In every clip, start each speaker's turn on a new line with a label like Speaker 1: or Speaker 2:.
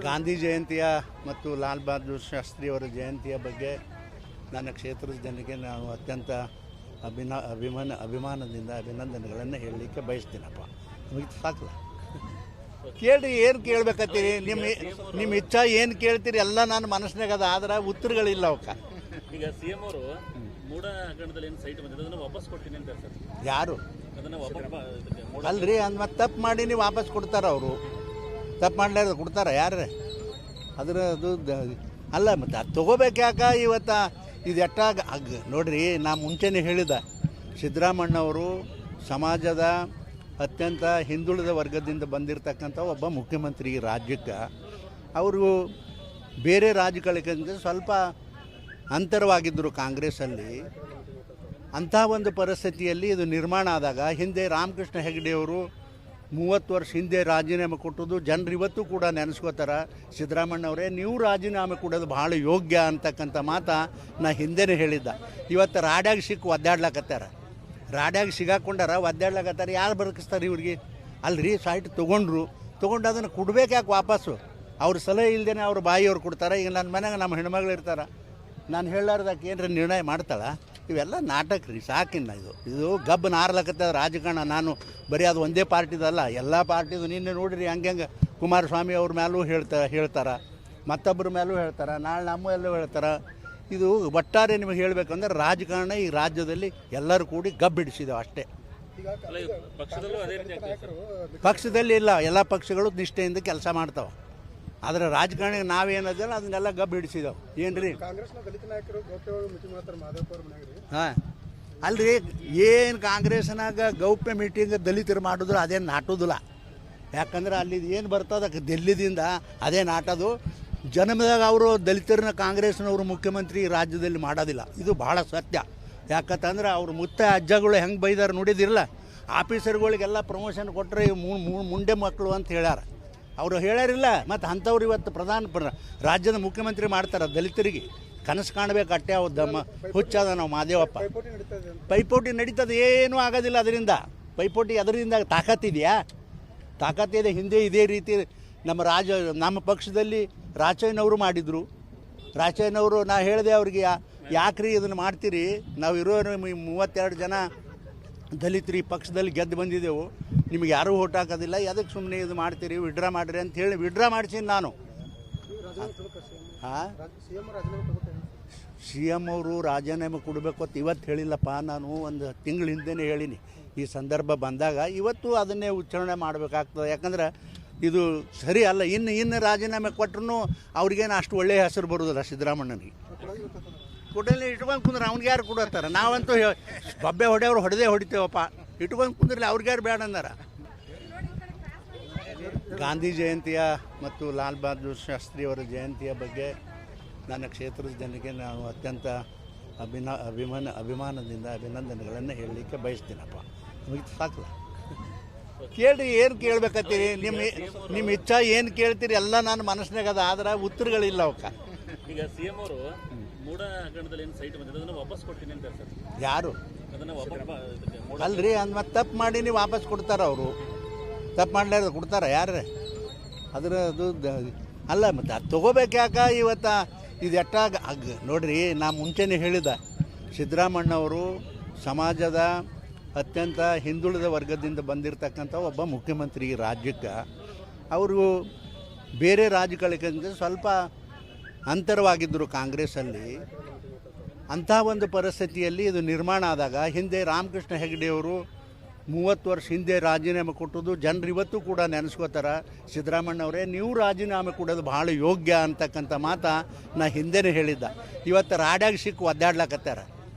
Speaker 1: ಗಾಂಧಿ ಜಯಂತಿಯ ಮತ್ತು ಲಾಲ್ ಬಹದ್ದೂರ್ ಶಾಸ್ತ್ರಿಯವರ ಜಯಂತಿಯ ಬಗ್ಗೆ ನನ್ನ ಕ್ಷೇತ್ರದ ಜನಕ್ಕೆ ನಾನು ಅತ್ಯಂತ ಅಭಿಮಾನದಿಂದ ಅಭಿನಂದನೆಗಳನ್ನು ಹೇಳಲಿಕ್ಕೆ ಬಯಸ್ತೀನಪ್ಪ. ನಮಗೆ ಸಾಕಲ್ಲ, ಕೇಳಿ ಏನು ಕೇಳ್ಬೇಕತ್ತೀರಿ, ನಿಮ್ಮ ಇಚ್ಛಾ ಏನು ಕೇಳ್ತೀರಿ ಎಲ್ಲ ನಾನು ಮನಸ್ಸಿನಾಗ ಅದ, ಆದ್ರೆ ಉತ್ತರಗಳಿಲ್ಲ ಅವಕ್ಕೆ.
Speaker 2: ಈಗ ಸಿಎಂ ಅವರು ಮೂಡ ಹಗರಣದಲ್ಲಿ ಏನು ಸೈಟ್ ಬಂದಿದೆ ಅದನ್ನು ವಾಪಸ್ ಕೊಡ್ತೀನಿ ಅಂತ ಸರ್.
Speaker 1: ಯಾರು ಅಲ್ರಿ, ಅಂದ್ ಮತ್ತೆ ತಪ್ಪು ಮಾಡಿ ನೀವು ವಾಪಸ್ ಕೊಡ್ತಾರ? ಅವರು ತಪ್ಪು ಮಾಡಲಾರ್ದು ಕೊಡ್ತಾರ ಯಾರೇ? ಅದು ಅಲ್ಲ, ಮತ್ತು ಅದು ತೊಗೋಬೇಕು ಯಾಕ ಇವತ್ತು? ಇದು ಎಟ್ಟಾಗ ನೋಡ್ರಿ, ನಾ ಮುಂಚೆನೇ ಹೇಳಿದ, ಸಿದ್ದರಾಮಣ್ಣವರು ಸಮಾಜದ ಅತ್ಯಂತ ಹಿಂದುಳಿದ ವರ್ಗದಿಂದ ಬಂದಿರತಕ್ಕಂಥ ಒಬ್ಬ ಮುಖ್ಯಮಂತ್ರಿ ಈ ರಾಜ್ಯಕ್ಕೆ. ಅವರು ಬೇರೆ ರಾಜ್ಯಗಳಿಗಿಂತ ಸ್ವಲ್ಪ ಅಂತರವಾಗಿದ್ದರು ಕಾಂಗ್ರೆಸ್ಸಲ್ಲಿ. ಅಂಥ ಒಂದು ಪರಿಸ್ಥಿತಿಯಲ್ಲಿ ಇದು ನಿರ್ಮಾಣ ಆದಾಗ ಹಿಂದೆ ರಾಮಕೃಷ್ಣ ಹೆಗಡೆಯವರು 30 ವರ್ಷ ಹಿಂದೆ ರಾಜೀನಾಮೆ ಕೊಟ್ಟದ್ದು ಜನರು ಇವತ್ತು ಕೂಡ ನೆನೆಸ್ಕೋತಾರೆ. ಸಿದ್ದರಾಮಣ್ಣವರೇ, ನೀವು ರಾಜೀನಾಮೆ ಕೊಡೋದು ಭಾಳ ಯೋಗ್ಯ ಅಂತಕ್ಕಂಥ ಮಾತು ನಾ ಹಿಂದೆನೇ ಹೇಳಿದ್ದ. ಇವತ್ತು ರಾಡ್ಯಾಗ ಸಿಕ್ಕು ಒದ್ದಾಡ್ಲಕತ್ತಾರ, ರಾಡ್ಯಾಗ ಸಿಗಾಕೊಂಡಾರ, ಒದ್ದಾಡ್ಲಕತ್ತಾರೆ. ಯಾರು ಬದುಕಿಸ್ತಾರೆ ಇವ್ರಿಗೆ? ಅಲ್ರಿ, ಸೈಟ್ ತೊಗೊಂಡು ಅದನ್ನು ಕೊಡ್ಬೇಕು ಯಾಕೆ ವಾಪಸ್ಸು? ಅವ್ರ ಸಲಹೆ ಇಲ್ದೇನೆ ಅವ್ರ ಬಾಯಿಯವ್ರು ಕೊಡ್ತಾರೆ. ಈಗ ನನ್ನ ಮನೆಗೆ ನಮ್ಮ ಹೆಣ್ಮಗಳು ಇರ್ತಾರೆ, ನಾನು ಹೇಳಾರ್ದಕ್ಕೆ ಏನರ ನಿರ್ಣಯ ಮಾಡ್ತಾಳೆ? ಇವೆಲ್ಲ ನಾಟಕ ರೀ, ಸಾಕಿನ್ನ. ಇದು ಗಬ್ಬು ನಾರ್ಲಕತ್ತದ ರಾಜಕಾರಣ. ನಾನು ಬರೀ ಅದು ಒಂದೇ ಪಾರ್ಟಿದಲ್ಲ, ಎಲ್ಲ ಪಾರ್ಟಿದು. ನಿನ್ನೆ ನೋಡಿರಿ ಹಂಗೆ ಕುಮಾರಸ್ವಾಮಿ ಅವ್ರ ಮೇಲೂ ಹೇಳ್ತಾರೆ, ಮತ್ತೊಬ್ಬರ ಮೇಲೂ ಹೇಳ್ತಾರೆ, ನಾಳೆ ನಮ್ಮ ಎಲ್ಲೂ ಹೇಳ್ತಾರೆ. ಇದು ಒಟ್ಟಾರೆ ನಿಮಗೆ ಹೇಳಬೇಕಂದ್ರೆ ರಾಜಕಾರಣ ಈ ರಾಜ್ಯದಲ್ಲಿ ಎಲ್ಲರೂ ಕೂಡಿ ಗಬ್ಬಿಡಿಸಿದಾವೆ ಅಷ್ಟೇ. ಪಕ್ಷದಲ್ಲಿ ಇಲ್ಲ, ಎಲ್ಲ ಪಕ್ಷಗಳು ನಿಷ್ಠೆಯಿಂದ ಕೆಲಸ ಮಾಡ್ತಾವೆ. ಆದರೆ ರಾಜಕಾರಣಿಗೆ ನಾವೇನದಲ್ಲ ಅದನ್ನೆಲ್ಲ ಗಬ್ಬು ಹಿಡಿಸಿದಾವೆ. ಏನು ರೀ? ಹಾಂ, ಅಲ್ರಿ, ಏನು ಕಾಂಗ್ರೆಸ್ನಾಗ ಗೌಪ್ಯ ಮೀಟಿಂಗ್ ದಲಿತರು ಮಾಡಿದ್ರು ಅದೇನು ನಾಟೋದಿಲ್ಲ. ಯಾಕಂದ್ರೆ ಅಲ್ಲಿ ಏನು ಬರ್ತದೆ ದಿಲ್ಲಿದಿಂದ ಅದೇ ನಾಟೋದು. ಜನ್ಮದಾಗ ಅವರು ದಲಿತರನ್ನ ಕಾಂಗ್ರೆಸ್ನವರು ಮುಖ್ಯಮಂತ್ರಿ ರಾಜ್ಯದಲ್ಲಿ ಮಾಡೋದಿಲ್ಲ. ಇದು ಭಾಳ ಸತ್ಯ. ಯಾಕಂತಂದ್ರೆ ಅವ್ರ ಮುತ್ತ ಅಜ್ಜಗಳು ಹೆಂಗೆ ಬೈದಾರೆ ನೋಡಿದಿರಲ್ಲ. ಆಫೀಸರ್ಗಳಿಗೆಲ್ಲ ಪ್ರಮೋಷನ್ ಕೊಟ್ಟರೆ ಮುಂಡೆ ಮಕ್ಕಳು ಅಂತ ಹೇಳ್ಯಾರ. ಅವರು ಹೇಳ್ಯಾರಿಲ್ಲ. ಮತ್ತು ಅಂಥವ್ರು ಇವತ್ತು ರಾಜ್ಯದ ಮುಖ್ಯಮಂತ್ರಿ ಮಾಡ್ತಾರೆ. ದಲಿತರಿಗೆ ಕನಸು ಕಾಣಬೇಕು ಅಟ್ಟೆ. ದಮ್ಮ ಹುಚ್ಚದ ನಾವು ಮಾದೇವಪ್ಪ. ಪೈಪೋಟಿ ನಡೀತದೆ, ಏನೂ ಆಗೋದಿಲ್ಲ ಅದರಿಂದ. ಪೈಪೋಟಿ ಅದರಿಂದ ತಾಕತ್ತಿದೆಯಾ? ತಾಕತ್ತಿದೆ. ಹಿಂದೆ ಇದೇ ರೀತಿ ನಮ್ಮ ಪಕ್ಷದಲ್ಲಿ ರಾಚಯ್ಯನವರು ಮಾಡಿದರು. ರಾಚಯ್ಯನವರು ನಾ ಹೇಳಿದೆ ಅವ್ರಿಗೆ, ಯಾಕ್ರಿ ಇದನ್ನು ಮಾಡ್ತೀರಿ? ನಾವು ಇರೋ 32 ಜನ ದಲಿತರು ಈ ಪಕ್ಷದಲ್ಲಿ ಗೆದ್ದು ಬಂದಿದ್ದೆವು, ನಿಮಗೆ ಯಾರೂ ಓಟ್ ಹಾಕೋದಿಲ್ಲ, ಎದಕ್ಕೆ ಸುಮ್ಮನೆ ಇದು ಮಾಡ್ತೀರಿ, ವಿಡ್ರಾ ಮಾಡಿರಿ ಅಂತ ಹೇಳಿ ವಿಡ್ರಾ ಮಾಡ್ಸೀನಿ ನಾನು. ಹಾಂ, ಸಿ ಎಮ್ ಅವರು ರಾಜೀನಾಮೆ ಕೊಡಬೇಕು ಅಂತ ಇವತ್ತು ಹೇಳಿಲ್ಲಪ್ಪ, ನಾನು ಒಂದು ತಿಂಗಳ ಹಿಂದೆನೇ ಹೇಳೀನಿ. ಈ ಸಂದರ್ಭ ಬಂದಾಗ ಇವತ್ತು ಅದನ್ನೇ ಉಚ್ಚಾರಣೆ ಮಾಡಬೇಕಾಗ್ತದೆ. ಯಾಕಂದ್ರೆ ಇದು ಸರಿ ಅಲ್ಲ. ಇನ್ನು ರಾಜೀನಾಮೆ ಕೊಟ್ಟರು ಅವ್ರಿಗೇನು ಅಷ್ಟು ಒಳ್ಳೆಯ ಹೆಸರು ಬರೋದಿಲ್ಲ ಸಿದ್ದರಾಮಣ್ಣನಿಗೆ. ಕೊಡಲಿ ಇಟ್ಕೊಂಡು ಕುಂದ್ರೆ ಅವ್ನಿಗೆ ಯಾರು ಕೊಡತ್ತಾರೆ? ನಾವಂತೂ ಬಬ್ಬೆ ಹೊಡೆಯವ್ರು ಹೊಡಿತೇವಪ್ಪ. ಇಟ್ಕೊಂಡು ಕುಂದ್ರಲಿ, ಅವ್ರಿಗೆ ಯಾರು ಬೇಡ ಅಂದಾರ? ಗಾಂಧಿ ಜಯಂತಿಯ ಮತ್ತು ಲಾಲ್ ಬಹದ್ದೂರ್ ಶಾಸ್ತ್ರಿಯವರ ಜಯಂತಿಯ ಬಗ್ಗೆ ನನ್ನ ಕ್ಷೇತ್ರದ ಜನಕ್ಕೆ ನಾನು ಅತ್ಯಂತ ಅಭಿಮಾನದಿಂದ ಅಭಿನಂದನೆಗಳನ್ನು ಹೇಳಲಿಕ್ಕೆ ಬಯಸ್ತೀನಪ್ಪ. ನಮಗೆ ಸಾಕಲ್ಲ, ಕೇಳಿ ಏನು ಕೇಳ್ಬೇಕತ್ತೀರಿ, ನಿಮ್ಮ ಇಚ್ಛಾ ಏನು ಕೇಳ್ತೀರಿ ಎಲ್ಲ ನಾನು ಮನಸ್ಸಿನಾಗ ಅದ, ಆದ್ರೆ ಉತ್ತರಗಳಿಲ್ಲ ಅವಕ್ಕೆ.
Speaker 2: ಈಗ ಸಿಎಂ ಅವರು ಮೂಡ ಹಗರಣದಲ್ಲಿ ಏನು ಸೈಟ್ ಬಂದಿದೆ ಅದನ್ನು ವಾಪಸ್ ಕೊಡ್ತೀನಿ ಅಂತ ಸರ್.
Speaker 1: ಯಾರು ಅಲ್ರಿ, ಅಂದ್ ಮತ್ತೆ ತಪ್ಪು ಮಾಡಿ ನೀವು ವಾಪಸ್ ಕೊಡ್ತಾರ? ಅವರು ತಪ್ಪು ಮಾಡಲಾರ್ದು ಕೊಡ್ತಾರ ಯಾರೇ? ಅದು ಅಲ್ಲ, ಮತ್ತು ಅದು ತೊಗೋಬೇಕು ಯಾಕ ಇವತ್ತು? ಇದು ಎಟ್ಟಾಗ ನೋಡ್ರಿ, ನಾ ಮುಂಚೆನೇ ಹೇಳಿದ, ಸಿದ್ದರಾಮಣ್ಣವರು ಸಮಾಜದ ಅತ್ಯಂತ ಹಿಂದುಳಿದ ವರ್ಗದಿಂದ ಬಂದಿರತಕ್ಕಂಥ ಒಬ್ಬ ಮುಖ್ಯಮಂತ್ರಿ ಈ ರಾಜ್ಯಕ್ಕೆ. ಅವರು ಬೇರೆ ರಾಜ್ಯಗಳಿಗಿಂತ ಸ್ವಲ್ಪ ಅಂತರವಾಗಿದ್ದರು ಕಾಂಗ್ರೆಸ್ಸಲ್ಲಿ. ಅಂಥ ಒಂದು ಪರಿಸ್ಥಿತಿಯಲ್ಲಿ ಇದು ನಿರ್ಮಾಣ ಆದಾಗ ಹಿಂದೆ ರಾಮಕೃಷ್ಣ ಹೆಗಡೆಯವರು 30 ವರ್ಷ ಹಿಂದೆ ರಾಜೀನಾಮೆ ಕೊಟ್ಟದ್ದು ಜನರು ಇವತ್ತು ಕೂಡ ನೆನೆಸ್ಕೋತಾರೆ. ಸಿದ್ದರಾಮಣ್ಣವರೇ, ನೀವು ರಾಜೀನಾಮೆ ಕೊಡೋದು ಭಾಳ ಯೋಗ್ಯ ಅಂತಕ್ಕಂಥ ಮಾತು ನಾ ಹಿಂದೆನೇ ಹೇಳಿದ್ದ. ಇವತ್ತು ರಾಡ್ಯಾಗ ಸಿಕ್ಕು ಒದ್ದಾಡ್ಲಕತ್ತಾರ,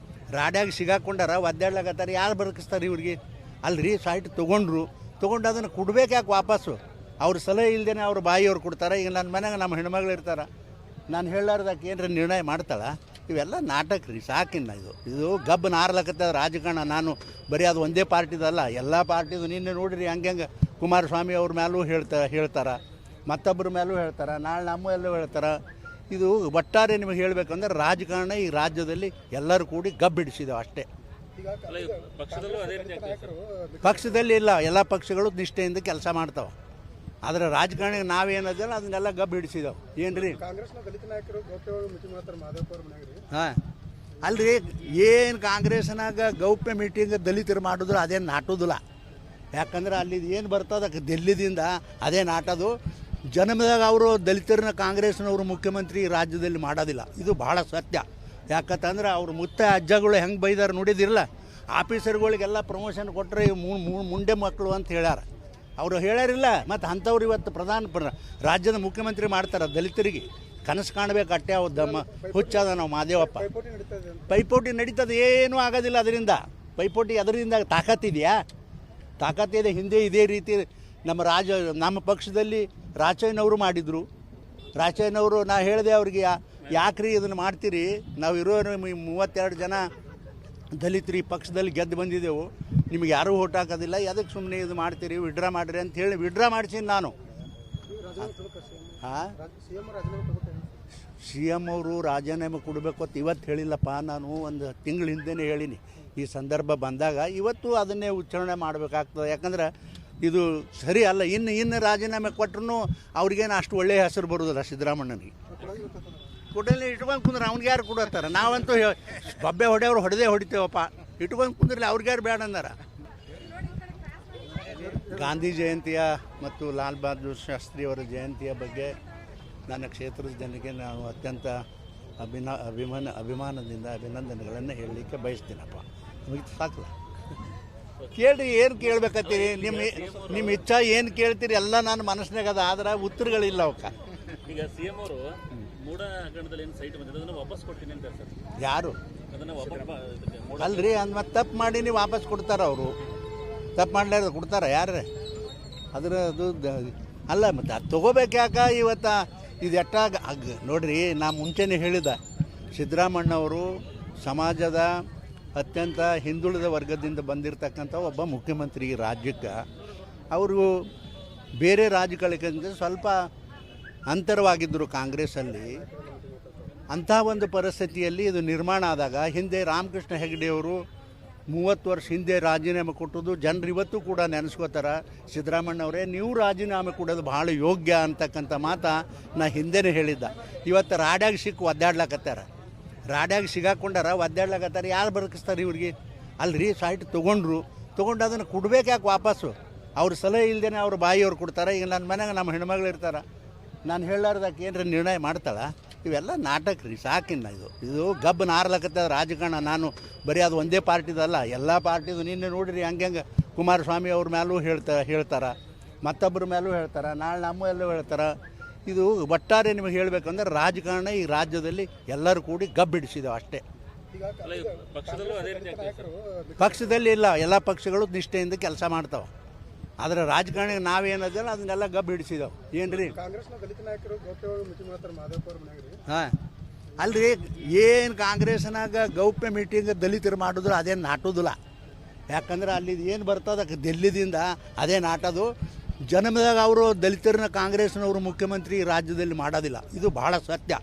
Speaker 1: ರಾಡ್ಯಾಗ ಸಿಗಾಕೊಂಡಾರ, ಒದ್ದಾಡ್ಲಕತ್ತಾರೆ. ಯಾರು ಬದುಕಿಸ್ತಾರೆ ಇವ್ರಿಗೆ? ಅಲ್ರಿ, ಸೈಟ್ ತೊಗೊಂಡು ಅದನ್ನು ಕೊಡ್ಬೇಕು ಯಾಕೆ ವಾಪಸ್ಸು? ಅವ್ರ ಸಲಹೆ ಇಲ್ದೇನೆ ಅವ್ರ ಬಾಯಿಯವ್ರು ಕೊಡ್ತಾರೆ. ಈಗ ನನ್ನ ಮನೆಗೆ ನಮ್ಮ ಹೆಣ್ಮಗಳು ಇರ್ತಾರೆ, ನಾನು ಹೇಳಾರ್ದಕ್ಕೆ ಏನರ ನಿರ್ಣಯ ಮಾಡ್ತಾಳೆ? ಇವೆಲ್ಲ ನಾಟಕ ರೀ, ಸಾಕಿನ್ನ. ಇದು ಗಬ್ಬು ನಾರ್ಲಕತ್ತದ ರಾಜಕಾರಣ. ನಾನು ಬರೀ ಅದು ಒಂದೇ ಪಾರ್ಟಿದಲ್ಲ, ಎಲ್ಲ ಪಾರ್ಟಿದು. ನಿನ್ನೆ ನೋಡಿರಿ ಹಂಗೆ ಕುಮಾರಸ್ವಾಮಿ ಅವ್ರ ಮೇಲೂ ಹೇಳ್ತಾರೆ, ಮತ್ತೊಬ್ಬರ ಮೇಲೂ ಹೇಳ್ತಾರೆ, ನಾಳೆ ನಮ್ಮ ಎಲ್ಲೂ ಹೇಳ್ತಾರೆ. ಇದು ಒಟ್ಟಾರೆ ನಿಮಗೆ ಹೇಳಬೇಕಂದ್ರೆ ರಾಜಕಾರಣ ಈ ರಾಜ್ಯದಲ್ಲಿ ಎಲ್ಲರೂ ಕೂಡಿ ಗಬ್ಬಿಡಿಸಿದಾವೆ ಅಷ್ಟೇ. ಪಕ್ಷದಲ್ಲಿ ಇಲ್ಲ, ಎಲ್ಲ ಪಕ್ಷಗಳು ನಿಷ್ಠೆಯಿಂದ ಕೆಲಸ ಮಾಡ್ತಾವೆ. ಆದರೆ ರಾಜಕಾರಣಿಗೆ ನಾವೇನದಲ್ಲ ಅದನ್ನೆಲ್ಲ ಗಬ್ಬು ಹಿಡಿಸಿದವು ಏನ್ರಿ
Speaker 3: ಕಾಂಗ್ರೆಸ್ನ ದಲಿತ ನಾಯಕರು ಗೌಪ್ಯವಾಗಿ ಮೀಟಿಂಗ್ ಮಾಡ್ತಾರೆ ಮಾದೇವಪ್ಪ ಅವ್ರ ಮನೆಗೆ ರೀ.
Speaker 1: ಹಾಂ ಅಲ್ರಿ ಏನು ಕಾಂಗ್ರೆಸ್ನಾಗ ಗೌಪ್ಯ ಮೀಟಿಂಗ್ ದಲಿತರು ಮಾಡಿದ್ರು ಅದೇನು ನಾಟೋದಿಲ್ಲ. ಯಾಕಂದ್ರೆ ಅಲ್ಲಿ ಏನು ಬರ್ತದೆ ದಿಲ್ಲಿದಿಂದ ಅದೇ ನಾಟೋದು. ಜನ್ಮದಾಗ ಅವರು ದಲಿತರನ್ನ ಕಾಂಗ್ರೆಸ್ನವರು ಮುಖ್ಯಮಂತ್ರಿ ರಾಜ್ಯದಲ್ಲಿ ಮಾಡೋದಿಲ್ಲ. ಇದು ಭಾಳ ಸತ್ಯ. ಯಾಕಂತಂದ್ರೆ ಅವ್ರು ಮುತ್ತೆ ಅಜ್ಜಗಳು ಹೆಂಗೆ ಬೈದಾರೆ ನೋಡಿದಿರಲ್ಲ. ಆಫೀಸರ್ಗಳಿಗೆಲ್ಲ ಪ್ರಮೋಷನ್ ಕೊಟ್ಟರೆ ಮುಂಡೆ ಮಕ್ಕಳು ಅಂತ ಹೇಳ್ಯಾರ. ಅವರು ಹೇಳ್ಯಾರಿಲ್ಲ. ಮತ್ತು ಅಂಥವ್ರು ಇವತ್ತು ರಾಜ್ಯದ ಮುಖ್ಯಮಂತ್ರಿ ಮಾಡ್ತಾರೆ. ದಲಿತರಿಗೆ ಕನಸು ಕಾಣಬೇಕು ಅಟ್ಟೆ ದಮ್ಮ ಹುಚ್ಚದ ನಾವು ಮಾದೇವಪ್ಪ.
Speaker 3: ಪೈಪೋಟಿ ನಡೀತಾ ಇದೆ ಅಂತ.
Speaker 1: ಪೈಪೋಟಿ ನಡೀತದೆ, ಏನೂ ಆಗೋದಿಲ್ಲ ಅದರಿಂದ. ಪೈಪೋಟಿ ಅದರಿಂದ ತಾಕತ್ತಿದೆಯಾ? ತಾಕತ್ತಿದೆ. ಹಿಂದೆ ಇದೇ ರೀತಿ ನಮ್ಮ ಪಕ್ಷದಲ್ಲಿ ರಾಚಯ್ಯನವರು ಮಾಡಿದರು. ರಾಚಯ್ಯನವರು ನಾ ಹೇಳಿದೆ ಅವ್ರಿಗೆ, ಯಾಕ್ರಿ ಇದನ್ನು ಮಾಡ್ತೀರಿ, ನಾವು ಇರೋ 32 ಜನ ದಲಿತರು ಈ ಪಕ್ಷದಲ್ಲಿ ಗೆದ್ದು ಬಂದಿದ್ದೆವು, ನಿಮಗೆ ಯಾರೂ ಓಟ್ ಹಾಕೋದಿಲ್ಲ, ಅದಕ್ಕೆ ಸುಮ್ಮನೆ ಇದು ಮಾಡ್ತೀರಿ, ವಿಡ್ರಾ ಮಾಡಿರಿ ಅಂತ ಹೇಳಿ ವಿಡ್ರಾ ಮಾಡ್ಸೀನಿ ನಾನು. ಹಾಂ, ಸಿ ಎಮ್ ಅವರು ರಾಜೀನಾಮೆ ಕೊಡಬೇಕು ಅಂತ ಇವತ್ತು ಹೇಳಿಲ್ಲಪ್ಪ. ನಾನು ಒಂದು ತಿಂಗಳ ಹಿಂದೆನೇ ಹೇಳೀನಿ. ಈ ಸಂದರ್ಭ ಬಂದಾಗ ಇವತ್ತು ಅದನ್ನೇ ಉಚ್ಚಾರಣೆ ಮಾಡಬೇಕಾಗ್ತದೆ. ಯಾಕಂದ್ರೆ ಇದು ಸರಿ ಅಲ್ಲ. ಇನ್ನು ರಾಜೀನಾಮೆ ಕೊಟ್ಟರು ಅವ್ರಿಗೇನು ಅಷ್ಟು ಒಳ್ಳೆಯ ಹೆಸರು ಬರೋದಿಲ್ಲ ಸಿದ್ದರಾಮಣ್ಣನಿಗೆ. ಕೊಡಲಿ ಇಟ್ಕೊಂಡು ಕುಂದ್ರೆ ಅವ್ನಿಗೆ ಯಾರು ಕೊಡತ್ತಾರೆ? ನಾವಂತೂ ಬಬ್ಬೆ ಹೊಡೆಯವ್ರು ಹೊಡಿತೇವಪ್ಪ. ಇಟ್ಕೊಂಡು ಕುಂದ್ರಲಿ ಅವ್ರಿಗೆ ಯಾರು ಬೇಡ ಅಂದಾರ. ಗಾಂಧಿ ಜಯಂತಿಯ ಮತ್ತು ಲಾಲ್ ಬಹದ್ದೂರ್ ಶಾಸ್ತ್ರಿ ಅವರ ಜಯಂತಿಯ ಬಗ್ಗೆ ನನ್ನ ಕ್ಷೇತ್ರದ ಜನಕ್ಕೆ ನಾನು ಅತ್ಯಂತ ಅಭಿಮಾನದಿಂದ ಅಭಿನಂದನೆಗಳನ್ನು ಹೇಳಲಿಕ್ಕೆ ಬಯಸ್ತೀನಪ್ಪ. ನಮಗೆ ಸಾಕಲ್ಲ. ಕೇಳಿ ಏನು ಕೇಳ್ಬೇಕತ್ತೀರಿ? ನಿಮ್ಮ ಇಚ್ಛಾ ಏನು ಕೇಳ್ತೀರಿ ಎಲ್ಲ ನನ್ನ ಮನಸ್ಸಿನಾಗ ಅದ. ಆದ್ರೆ ಉತ್ತರಗಳಿಲ್ಲ ಅವಕ್ಕೆ.
Speaker 2: ಈಗ ಸಿಎಂ ಅವರು ಮೂಡ ಹಗರಣದಲ್ಲಿ ಏನು ಸೈಟ್ ಬಂದಿದೆ ಅದನ್ನು ವಾಪಸ್ ಕೊಡ್ತೀನಿ ಅಂತ ಸರ್.
Speaker 1: ಯಾರು
Speaker 2: ಅದನ್ನು ವಾಪಸ್
Speaker 1: ಅಲ್ರಿ, ಅಂದ್ ಮತ್ತೆ ತಪ್ಪು ಮಾಡೀನಿ ವಾಪಸ್ ಕೊಡ್ತಾರೆ ಅವರು. ತಪ್ಪು ಮಾಡಲಾರ್ದು ಕೊಡ್ತಾರೆ ಯಾರೇ? ಅದು ಅಲ್ಲ. ಮತ್ತು ಅದು ತೊಗೋಬೇಕು ಯಾಕೆ ಇವತ್ತು? ಇದು ಎಟ್ಟಾಗ ನೋಡ್ರಿ, ನಾ ಮುಂಚೆನೇ ಹೇಳಿದ, ಸಿದ್ದರಾಮಣ್ಣವರು ಸಮಾಜದ ಅತ್ಯಂತ ಹಿಂದುಳಿದ ವರ್ಗದಿಂದ ಬಂದಿರತಕ್ಕಂಥ ಒಬ್ಬ ಮುಖ್ಯಮಂತ್ರಿ ಈ ರಾಜ್ಯಕ್ಕೆ. ಅವರು ಬೇರೆ ರಾಜ್ಯಗಳಿಗಿಂತ ಸ್ವಲ್ಪ ಅಂತರವಾಗಿದ್ದರು ಕಾಂಗ್ರೆಸ್ಸಲ್ಲಿ. ಅಂಥ ಒಂದು ಪರಿಸ್ಥಿತಿಯಲ್ಲಿ ಇದು ನಿರ್ಮಾಣ ಆದಾಗ ಹಿಂದೆ ರಾಮಕೃಷ್ಣ ಹೆಗಡೆಯವರು 30 ವರ್ಷ ಹಿಂದೆ ರಾಜೀನಾಮೆ ಕೊಟ್ಟದ್ದು ಜನರು ಇವತ್ತು ಕೂಡ ನೆನೆಸ್ಕೋತಾರೆ. ಸಿದ್ದರಾಮಣ್ಣವರೇ, ನೀವು ರಾಜೀನಾಮೆ ಕೊಡೋದು ಭಾಳ ಯೋಗ್ಯ ಅಂತಕ್ಕಂಥ ಮಾತು ನಾ ಹಿಂದೆನೇ ಹೇಳಿದ್ದ. ಇವತ್ತು ರಾಡ್ಯಾಗ ಸಿಕ್ಕು ಒದ್ದಾಡ್ಲಕತ್ತಾರ. ರಾಡ್ಯಾಗ ಸಿಗಾಕೊಂಡಾರ, ಒದ್ದಾಡ್ಲಕತ್ತಾರೆ. ಯಾರು ಬದುಕಿಸ್ತಾರೆ ಇವ್ರಿಗೆ? ಅಲ್ರಿ, ಸೈಟ್ ತೊಗೊಂಡು ಅದನ್ನು ಕೊಡ್ಬೇಕು ಯಾಕೆ ವಾಪಸ್ಸು? ಅವ್ರ ಸಲಹೆ ಇಲ್ದೇನೆ ಅವ್ರ ಬಾಯಿಯವ್ರು ಕೊಡ್ತಾರೆ. ಈಗ ನನ್ನ ಮನೆಗೆ ನಮ್ಮ ಹೆಣ್ಮಗಳು ಇರ್ತಾರೆ, ನಾನು ಹೇಳಾರ್ದಕ್ಕೆ ಏನರ ನಿರ್ಣಯ ಮಾಡ್ತಾಳ? ಇವೆಲ್ಲ ನಾಟಕ ರೀ. ಸಾಕಿನ್ನ ಇದು ಗಬ್ಬು ನಾರ್ಲಕತ್ತದ ರಾಜಕಾರಣ. ನಾನು ಬರೀ ಅದು ಒಂದೇ ಪಾರ್ಟಿದಲ್ಲ, ಎಲ್ಲ ಪಾರ್ಟಿದು. ನಿನ್ನೆ ನೋಡಿರಿ ಹಂಗೆ ಕುಮಾರಸ್ವಾಮಿ ಅವ್ರ ಮೇಲೂ ಹೇಳ್ತಾರೆ, ಮತ್ತೊಬ್ಬರ ಮೇಲೂ ಹೇಳ್ತಾರೆ, ನಾಳೆ ನಮ್ಮ ಎಲ್ಲೂ ಹೇಳ್ತಾರೆ. ಇದು ಒಟ್ಟಾರೆ ನಿಮಗೆ ಹೇಳಬೇಕಂದ್ರೆ ರಾಜಕಾರಣ ಈ ರಾಜ್ಯದಲ್ಲಿ ಎಲ್ಲರೂ ಕೂಡಿ ಗಬ್ಬಿಡಿಸಿದವು ಅಷ್ಟೇ. ಪಕ್ಷದಲ್ಲಿ ಇಲ್ಲ, ಎಲ್ಲ ಪಕ್ಷಗಳು ನಿಷ್ಠೆಯಿಂದ ಕೆಲಸ ಮಾಡ್ತಾವೆ. ಆದರೆ ರಾಜಕಾರಣಿಗೆ ನಾವೇನದಲ್ಲ ಅದನ್ನೆಲ್ಲ ಗಬ್ಬು ಹಿಡಿಸಿದವು ಏನ್ರಿ.
Speaker 3: ಕಾಂಗ್ರೆಸ್ನ ದಲಿತ ನಾಯಕರು ಗೌಪ್ಯವಾಗಿ ಮೀಟಿಂಗ್ ಮಾಡ್ತಾರೆ ಮಾದೇವಪ್ಪ ಅವ್ರ ಮನೆಗೆ ರೀ.
Speaker 1: ಹಾಂ ಅಲ್ರಿ, ಏನು ಕಾಂಗ್ರೆಸ್ನಾಗ ಗೌಪ್ಯ ಮೀಟಿಂಗ್ ದಲಿತರು ಮಾಡಿದ್ರು ಅದೇನು ನಾಟೋದಿಲ್ಲ. ಯಾಕಂದ್ರೆ ಅಲ್ಲಿ ಏನು ಬರ್ತದೆ ದಿಲ್ಲಿದಿಂದ ಅದೇ ನಾಟೋದು. ಜನ್ಮದಾಗ ಅವರು ದಲಿತರನ್ನ ಕಾಂಗ್ರೆಸ್ನವರು ಮುಖ್ಯಮಂತ್ರಿ ರಾಜ್ಯದಲ್ಲಿ ಮಾಡೋದಿಲ್ಲ. ಇದು ಭಾಳ ಸತ್ಯ.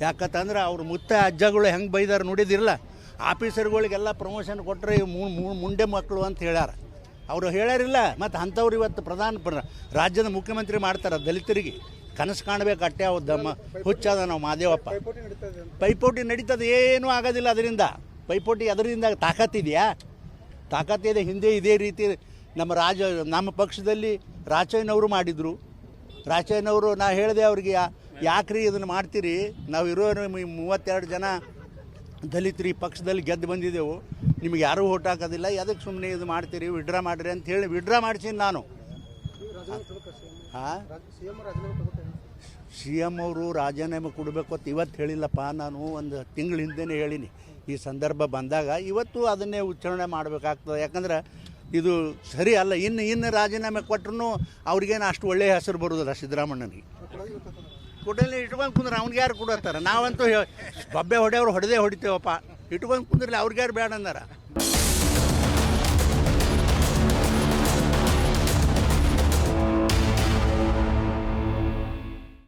Speaker 1: ಯಾಕಂತಂದ್ರೆ ಅವ್ರು ಮುತ್ತೆ ಅಜ್ಜಗಳು ಹೆಂಗೆ ಬೈದಾರೆ ನೋಡಿದಿರಲ್ಲ. ಆಫೀಸರ್ಗಳಿಗೆಲ್ಲ ಪ್ರಮೋಷನ್ ಕೊಟ್ಟರೆ ಮುಂಡೆ ಮಕ್ಕಳು ಅಂತ ಹೇಳ್ಯಾರ. ಅವರು ಹೇಳ್ಯಾರಿಲ್ಲ. ಮತ್ತು ಅಂಥವ್ರು ಇವತ್ತು ರಾಜ್ಯದ ಮುಖ್ಯಮಂತ್ರಿ ಮಾಡ್ತಾರೆ. ದಲಿತರಿಗೆ ಕನಸು ಕಾಣಬೇಕು ಅಟ್ಟೆ ದಮ್ಮ ಹುಚ್ಚದ ನಾವು ಮಾದೇವಪ್ಪ.
Speaker 3: ಪೈಪೋಟಿ ನಡೀತಾ ಇದೆ ಅಂತ.
Speaker 1: ಪೈಪೋಟಿ ನಡೀತದೆ, ಏನೂ ಆಗೋದಿಲ್ಲ ಅದರಿಂದ. ಪೈಪೋಟಿ ಅದರಿಂದ ತಾಕತ್ತಿದೆಯಾ? ತಾಕತ್ತಿದೆ. ಹಿಂದೆ ಇದೇ ರೀತಿ ನಮ್ಮ ಪಕ್ಷದಲ್ಲಿ ರಾಚಯ್ಯನವರು ಮಾಡಿದರು. ರಾಚಯ್ಯನವರು ನಾ ಹೇಳಿದೆ ಅವ್ರಿಗೆ, ಯಾಕ್ರಿ ಇದನ್ನು ಮಾಡ್ತೀರಿ, ನಾವು ಇರೋ 32 ಜನ ದಲಿತರು ಈ ಪಕ್ಷದಲ್ಲಿ ಗೆದ್ದು ಬಂದಿದ್ದೆವು, ನಿಮಗೆ ಯಾರೂ ಓಟ್ ಹಾಕೋದಿಲ್ಲ, ಅದಕ್ಕೆ ಸುಮ್ಮನೆ ಇದು ಮಾಡ್ತೀರಿ, ವಿಡ್ರಾ ಮಾಡಿರಿ ಅಂತ ಹೇಳಿ ವಿಡ್ರಾ ಮಾಡ್ಸೀನಿ ನಾನು. ಹಾಂ, ಸಿ ಎಮ್ ಅವರು ರಾಜೀನಾಮೆ ಕೊಡಬೇಕು ಅಂತ ಇವತ್ತು ಹೇಳಿಲ್ಲಪ್ಪ. ನಾನು ಒಂದು ತಿಂಗಳ ಹಿಂದೆನೇ ಹೇಳೀನಿ. ಈ ಸಂದರ್ಭ ಬಂದಾಗ ಇವತ್ತು ಅದನ್ನೇ ಉಚ್ಚಾರಣೆ ಮಾಡಬೇಕಾಗ್ತದೆ. ಯಾಕಂದ್ರೆ ಇದು ಸರಿ ಅಲ್ಲ. ಇನ್ನು ರಾಜೀನಾಮೆ ಕೊಟ್ಟರು ಅವ್ರಿಗೇನು ಅಷ್ಟು ಒಳ್ಳೆಯ ಹೆಸರು ಬರೋದಿಲ್ಲ ಸಿದ್ದರಾಮಣ್ಣನಿಗೆ. ಕೊಡಲಿ ಇಟ್ಕೊಂಡು ಕುಂದ್ರೆ ಅವ್ನಿಗೆ ಯಾರು ಕೊಡತ್ತಾರೆ? ನಾವಂತೂ ಬಬ್ಬೆ ಹೊಡೆಯವ್ರು ಹೊಡಿತೇವಪ್ಪ. ಇಟ್ಕೊಂಡು ಕುಂದ್ರಲಿ ಅವ್ರಿಗೆ ಯಾರು ಬೇಡ ಅಂದಾರ.